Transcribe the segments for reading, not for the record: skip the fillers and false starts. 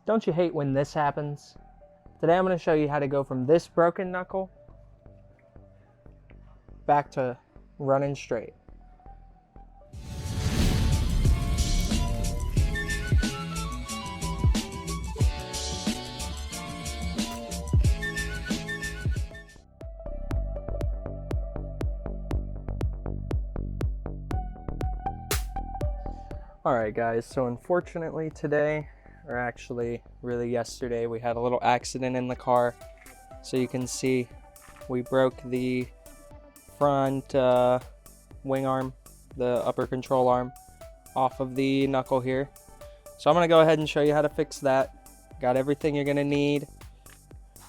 Don't you hate when this happens? Today I'm going to show you how to go from this broken knuckle back to running straight. Alright guys, so unfortunately today, or actually really yesterday, we had a little accident in the car. So you can see we broke the front wing arm, the upper control arm, off of the knuckle here. So I'm going to go ahead and show you how to fix that. Got everything you're going to need.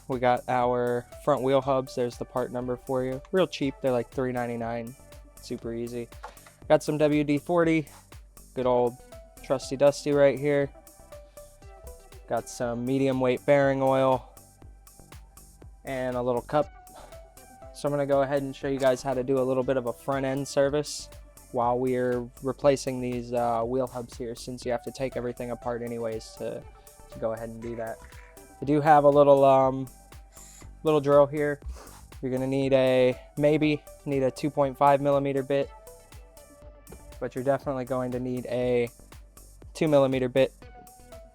We got our front wheel hubs. There's the part number for you. Real cheap, they're like $3.99. Super easy. Got some WD-40. Good old trusty dusty right here. Got some medium weight bearing oil and a little cup. So I'm going to go ahead and show you guys how to do a little bit of a front end service while we're replacing these wheel hubs here, since you have to take everything apart anyways to go ahead and do that. I do have a little little drill here. You're going to need a 2.5 millimeter bit, but you're definitely going to need a 2 millimeter bit.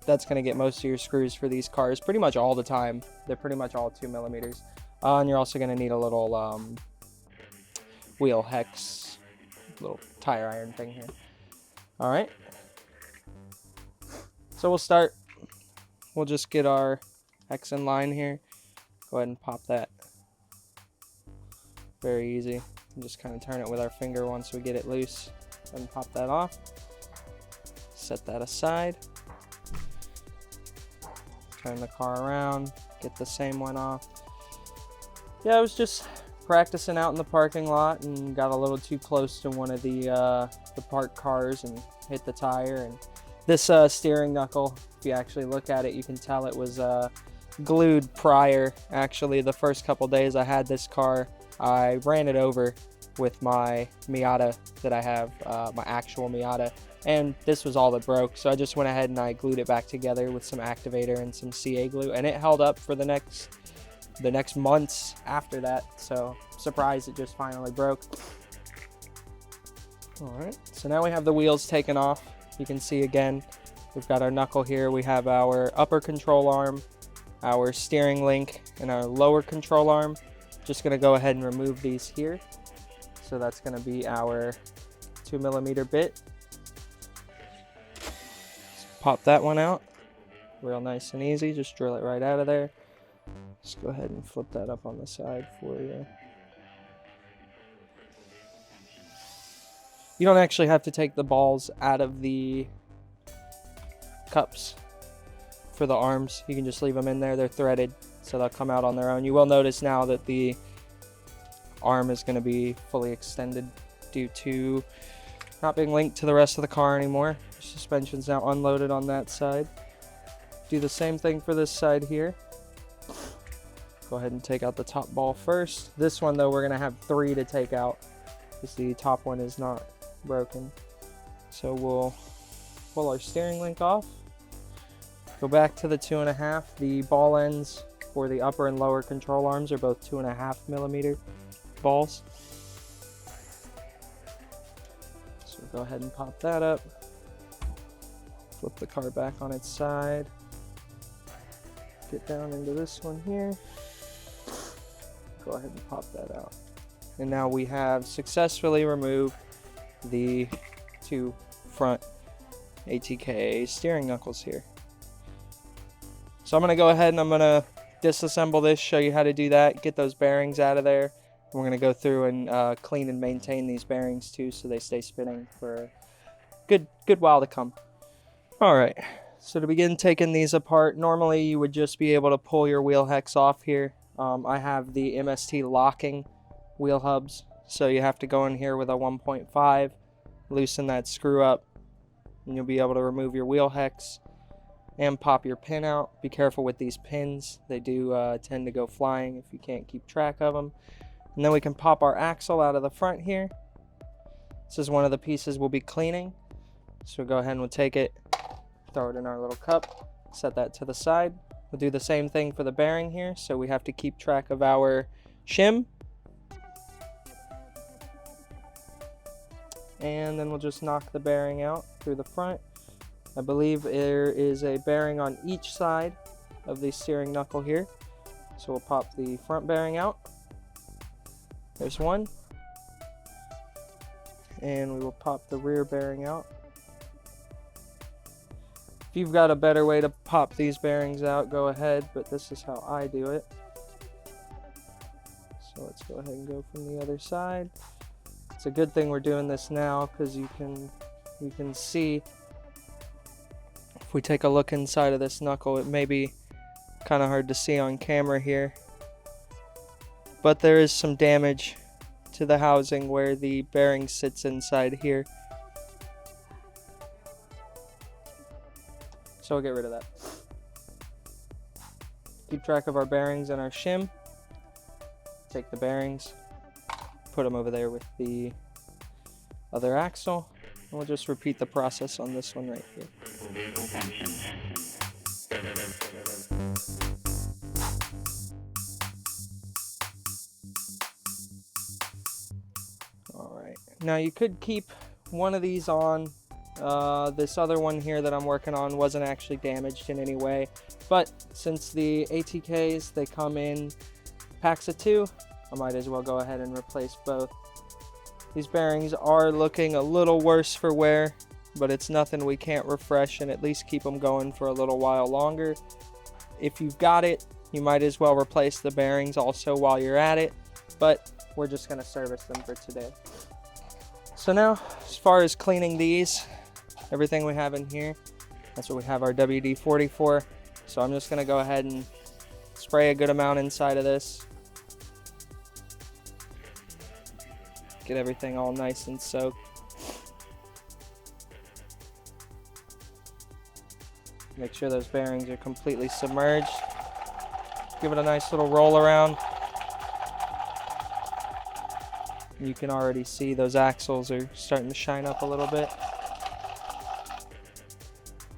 That's going to get most of your screws for these cars pretty much all the time. They're pretty much all 2 millimeters. And you're also going to need a little wheel hex, little tire iron thing here. All right. So we'll start. We'll just get our hex in line here. Go ahead and pop that. Very easy. And just kind of turn it with our finger once we get it loose. And pop that off. Set that aside. Turn the car around. Get the same one off. Yeah, I was just practicing out in the parking lot and got a little too close to one of the parked cars and hit the tire. And this steering knuckle, if you actually look at it, you can tell it was glued prior. Actually, the first couple days I had this car, I ran it over with my Miata that I have, my actual Miata, and this was all that broke. So I just went ahead and I glued it back together with some activator and some CA glue, and it held up for the next months after that. So surprised it just finally broke. All right, so now we have the wheels taken off. You can see again, we've got our knuckle here. We have our upper control arm, our steering link, and our lower control arm. Just gonna go ahead and remove these here. So that's going to be our 2 millimeter bit. Just pop that one out. Real nice and easy. Just drill it right out of there. Just go ahead and flip that up on the side for you. You don't actually have to take the balls out of the cups for the arms. You can just leave them in there. They're threaded, so they'll come out on their own. You will notice now that the arm is going to be fully extended due to not being linked to the rest of the car anymore. The suspension's now unloaded on that side. Do the same thing for this side here. Go ahead and take out the top ball first. This one though, we're going to have 3 to take out because the top one is not broken. So we'll pull our steering link off. Go back to the 2.5. The ball ends for the upper and lower control arms are both 2.5 millimeter balls. So go ahead and pop that up. Flip the car back on its side. Get down into this one here. Go ahead and pop that out. And now we have successfully removed the 2 front ATK steering knuckles here. So I'm going to go ahead and I'm going to disassemble this, show you how to do that, get those bearings out of there. We're going to go through and clean and maintain these bearings too, so they stay spinning for a good while to come. Alright, so to begin taking these apart, normally you would just be able to pull your wheel hex off here. I have the MST locking wheel hubs, so you have to go in here with a 1.5, loosen that screw up, and you'll be able to remove your wheel hex and pop your pin out. Be careful with these pins. They do tend to go flying if you can't keep track of them. And then we can pop our axle out of the front here. This is one of the pieces we'll be cleaning. So we'll go ahead and we'll take it, throw it in our little cup. Set that to the side. We'll do the same thing for the bearing here, so we have to keep track of our shim. And then we'll just knock the bearing out through the front. I believe there is a bearing on each side of the steering knuckle here. So we'll pop the front bearing out. There's one. And we will pop the rear bearing out. If you've got a better way to pop these bearings out, go ahead, but this is how I do it. So let's go ahead and go from the other side. It's a good thing we're doing this now, because you can see, if we take a look inside of this knuckle, it may be kind of hard to see on camera here, but there is some damage to the housing where the bearing sits inside here. So we'll get rid of that. Keep track of our bearings and our shim. Take the bearings, put them over there with the other axle, and we'll just repeat the process on this one right here. Alright, now you could keep one of these on. This other one here that I'm working on wasn't actually damaged in any way, but since the ATKs, they come in packs of 2, I might as well go ahead and replace both. These bearings are looking a little worse for wear, but it's nothing we can't refresh and at least keep them going for a little while longer. If you've got it, you might as well replace the bearings also while you're at it, but we're just going to service them for today. So now, as far as cleaning these, everything we have in here, that's what we have our WD-40 for. So I'm just going to go ahead and spray a good amount inside of this. Get everything all nice and soaked. Make sure those bearings are completely submerged. Give it a nice little roll around. You can already see those axles are starting to shine up a little bit.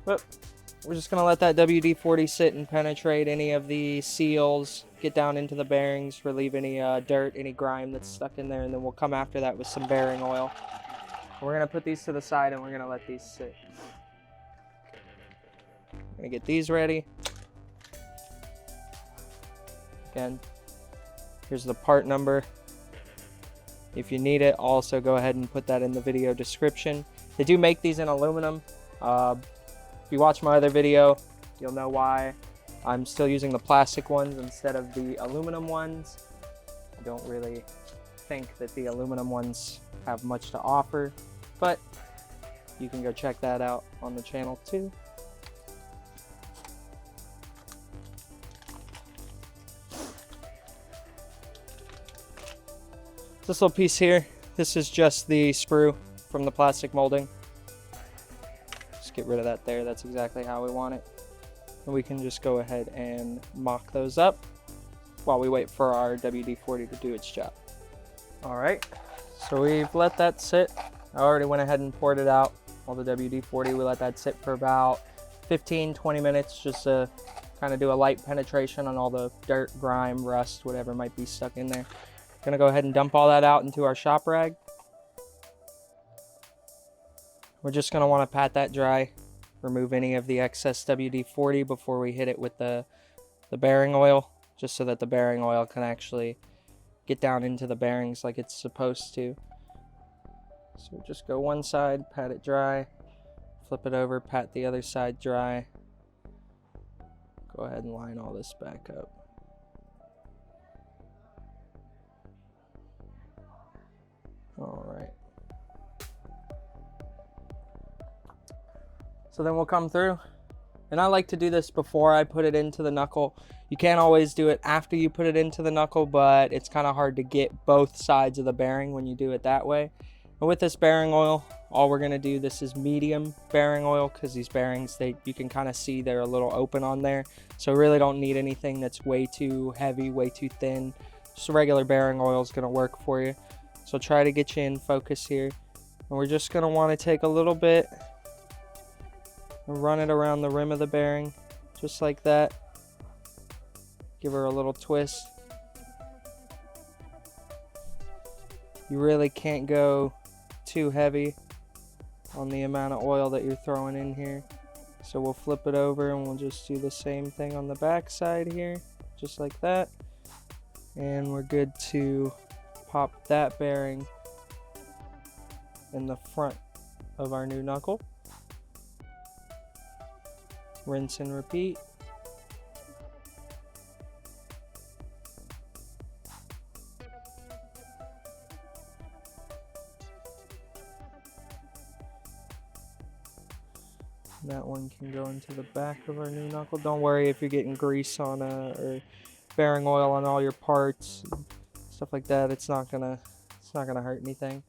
But we're just going to let that WD-40 sit and penetrate any of the seals, get down into the bearings, relieve any dirt, any grime that's stuck in there, and then we'll come after that with some bearing oil. We're going to put these to the side and we're going to let these sit. I'm going to get these ready. Again, here's the part number. If you need it, also go ahead and put that in the video description. They do make these in aluminum. If you watch my other video, you'll know why I'm still using the plastic ones instead of the aluminum ones. I don't really think that the aluminum ones have much to offer, but you can go check that out on the channel too. This little piece here, this is just the sprue from the plastic molding. Just get rid of that there, that's exactly how we want it. And we can just go ahead and mock those up while we wait for our WD-40 to do its job. Alright, so we've let that sit. I already went ahead and poured it out, all the WD-40. We let that sit for about 15-20 minutes just to kind of do a light penetration on all the dirt, grime, rust, whatever might be stuck in there. Gonna go ahead and dump all that out into our shop rag. We're just gonna want to pat that dry, remove any of the excess WD-40 before we hit it with the bearing oil, just so that the bearing oil can actually get down into the bearings like it's supposed to. So just go one side, pat it dry, flip it over, pat the other side dry. Go ahead and line all this back up. Alright. So then we'll come through, and I like to do this before I put it into the knuckle. You can't always do it after you put it into the knuckle, but it's kind of hard to get both sides of the bearing when you do it that way. And with this bearing oil, all we're going to do, this is medium bearing oil, because these bearings, you can kind of see they're a little open on there. So really don't need anything that's way too heavy, way too thin. Just a regular bearing oil is going to work for you. So try to get you in focus here. And we're just going to want to take a little bit and run it around the rim of the bearing. just like that. Give her a little twist. You really can't go too heavy on the amount of oil that you're throwing in here. So we'll flip it over and we'll just do the same thing on the back side here, just like that. And we're good to pop that bearing in the front of our new knuckle. Rinse and repeat. That one can go into the back of our new knuckle. Don't worry if you're getting grease on or bearing oil on all your parts, stuff like that. It's not gonna hurt anything.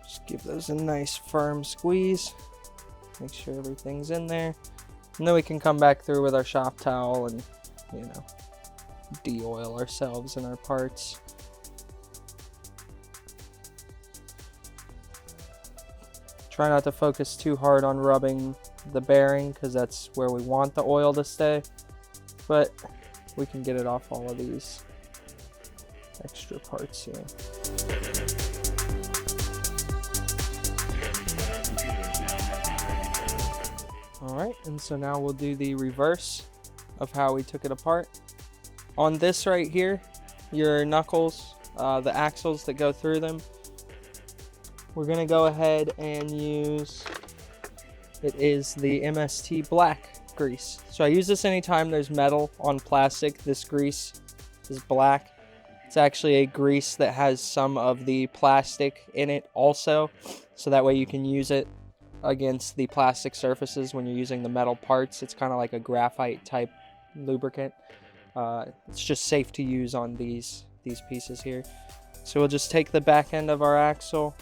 Just give those a nice firm squeeze. Make sure everything's in there. And then we can come back through with our shop towel and, you know, de-oil ourselves and our parts. Try not to focus too hard on rubbing the bearing because that's where we want the oil to stay. But we can get it off all of these extra parts here. Alright, and so now we'll do the reverse of how we took it apart. On this right here, your knuckles, the axles that go through them, we're going to go ahead and use, it is the MST black grease. So I use this anytime there's metal on plastic. This grease is black. It's actually a grease that has some of the plastic in it also, so that way you can use it against the plastic surfaces when you're using the metal parts. It's kind of like a graphite type lubricant. It's just safe to use on these pieces here. So we'll just take the back end of our axle,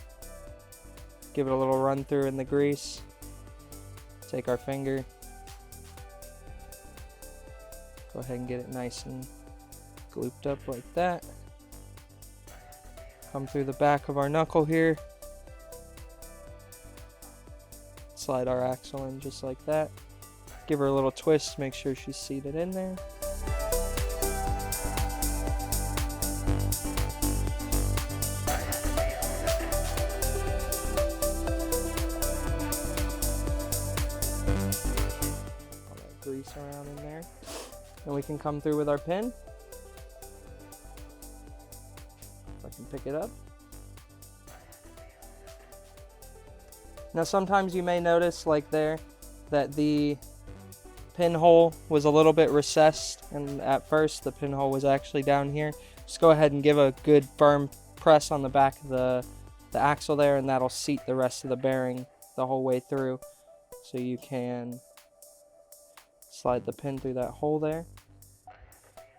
give it a little run through in the grease, take our finger, go ahead and get it nice and glooped up like that. Come through the back of our knuckle here, slide our axle in just like that. Give her a little twist, make sure she's seated in there. All that grease around in there. And we can come through with our pin. If I can pick it up. Now sometimes you may notice like there that the pinhole was a little bit recessed, and at first the pinhole was actually down here. Just go ahead and give a good firm press on the back of the axle there, and that'll seat the rest of the bearing the whole way through. So you can slide the pin through that hole there.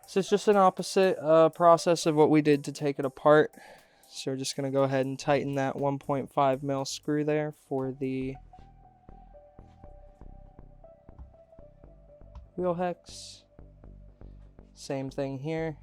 So it's just an opposite process of what we did to take it apart. So we're just going to go ahead and tighten that 1.5 mil screw there for the wheel hex. Same thing here.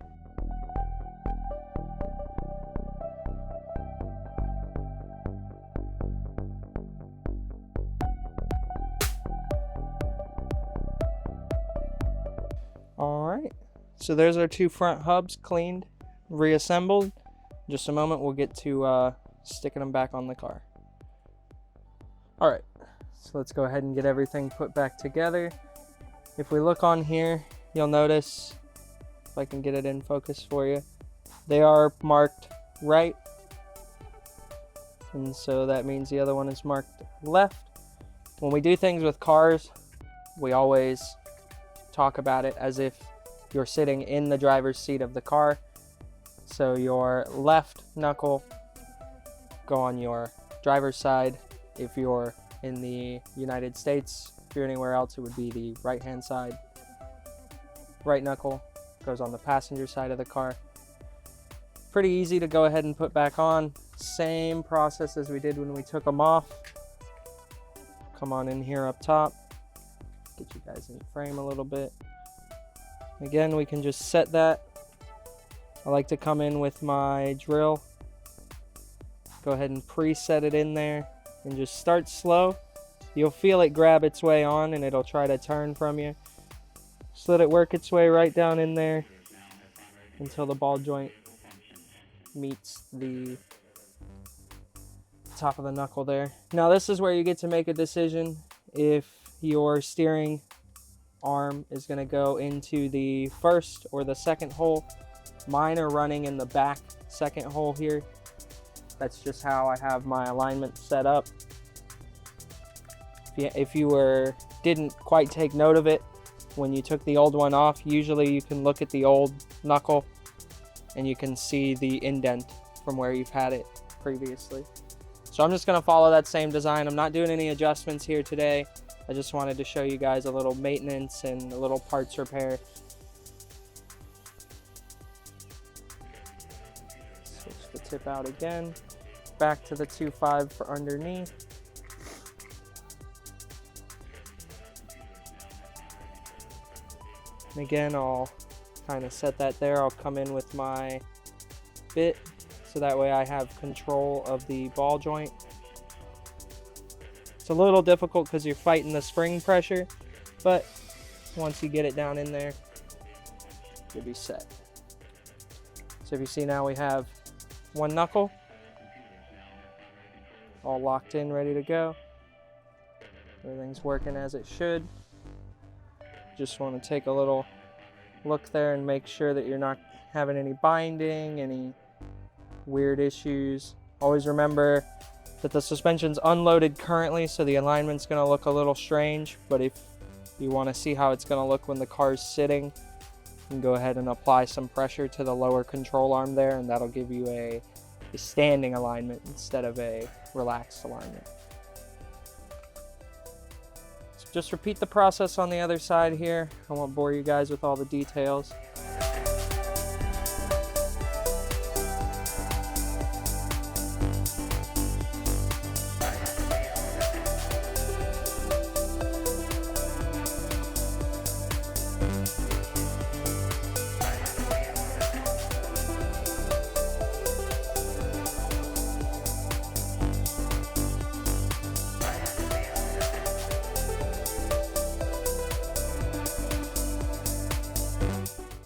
Alright, so there's our two front hubs cleaned, reassembled. In just a moment we'll get to sticking them back on the car. Alright, so let's go ahead and get everything put back together. If we look on here, you'll notice, if I can get it in focus for you, they are marked right, and so that means the other one is marked left. When we do things with cars, we always talk about it as if you're sitting in the driver's seat of the car. So your left knuckle go on your driver's side. If you're in the United States, if you're anywhere else, it would be the right hand side. Right knuckle goes on the passenger side of the car. Pretty easy to go ahead and put back on. Same process as we did when we took them off. Come on in here up top. Get you guys in frame a little bit. Again, we can just set that. I like to come in with my drill. Go ahead and preset it in there and just start slow. You'll feel it grab its way on and it'll try to turn from you. Just let it work its way right down in there until the ball joint meets the top of the knuckle there. Now this is where you get to make a decision if your steering arm is going to go into the first or the second hole. Mine are running in the back second hole here. That's just how I have my alignment set up. If you didn't quite take note of it when you took the old one off, usually you can look at the old knuckle and you can see the indent from where you've had it previously. So I'm just going to follow that same design. I'm not doing any adjustments here today. I just wanted to show you guys a little maintenance and a little parts repair. Switch the tip out again. Back to the 2.5 for underneath. And again, I'll kind of set that there. I'll come in with my bit so that way I have control of the ball joint. It's a little difficult because you're fighting the spring pressure, but once you get it down in there, you'll be set. So if you see now we have one knuckle all locked in, ready to go. Everything's working as it should. Just want to take a little look there and make sure that you're not having any binding, any weird issues. Always remember that the suspension's unloaded currently, so the alignment's going to look a little strange, but if you want to see how it's going to look when the car's sitting, you can go ahead and apply some pressure to the lower control arm there, and that'll give you a standing alignment instead of a relaxed alignment. So just repeat the process on the other side here. I won't bore you guys with all the details.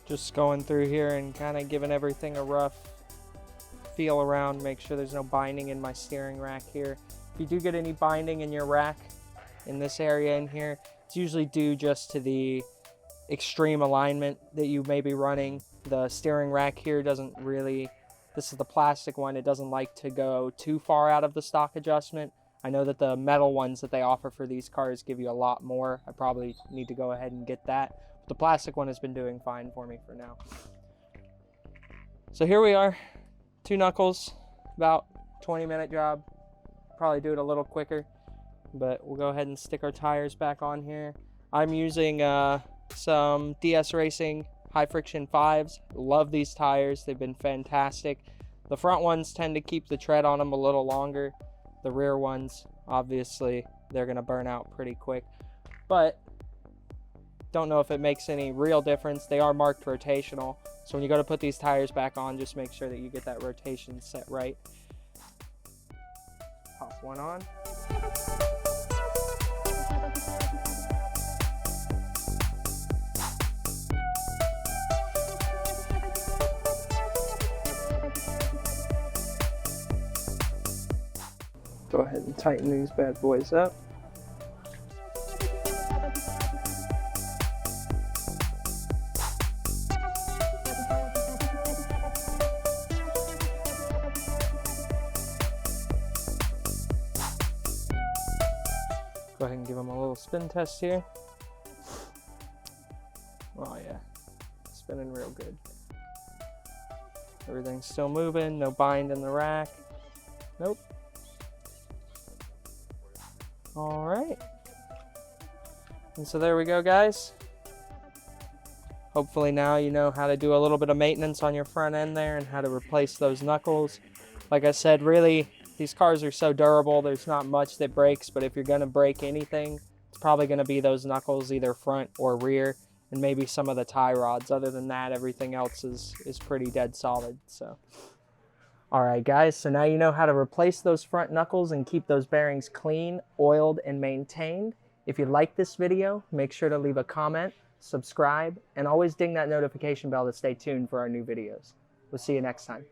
Just going through here and kind of giving everything a rough feel around, make sure there's no binding in my steering rack here. If you do get any binding in your rack in this area in here, it's usually due just to the extreme alignment that you may be running. The steering rack here doesn't really, this is the plastic one, it doesn't like to go too far out of the stock adjustment. I know that the metal ones that they offer for these cars give you a lot more. I probably need to go ahead and get that. The plastic one has been doing fine for me for now. So here we are, 2 knuckles, about 20-minute job. Probably do it a little quicker, but we'll go ahead and stick our tires back on here. I'm using some DS Racing high friction 5s. Love these tires, they've been fantastic. The front ones tend to keep the tread on them a little longer. The rear ones, obviously, they're gonna burn out pretty quick, but don't know if it makes any real difference. They are marked rotational, so when you go to put these tires back on, just make sure that you get that rotation set right. Pop one on. Go ahead and tighten these bad boys up. Go ahead and give them a little spin test here. Oh yeah, spinning real good. Everything's still moving, no bind in the rack. Nope. All right. And so there we go, guys. Hopefully now you know how to do a little bit of maintenance on your front end there and how to replace those knuckles. Like I said, really, these cars are so durable, there's not much that breaks, but if you're gonna break anything, it's probably gonna be those knuckles, either front or rear. and maybe some of the tie rods. Other than that, everything else is pretty dead solid. So, all right, guys, so now you know how to replace those front knuckles and keep those bearings clean, oiled, and maintained. If you like this video, make sure to leave a comment, subscribe, and always ding that notification bell to stay tuned for our new videos. We'll see you next time.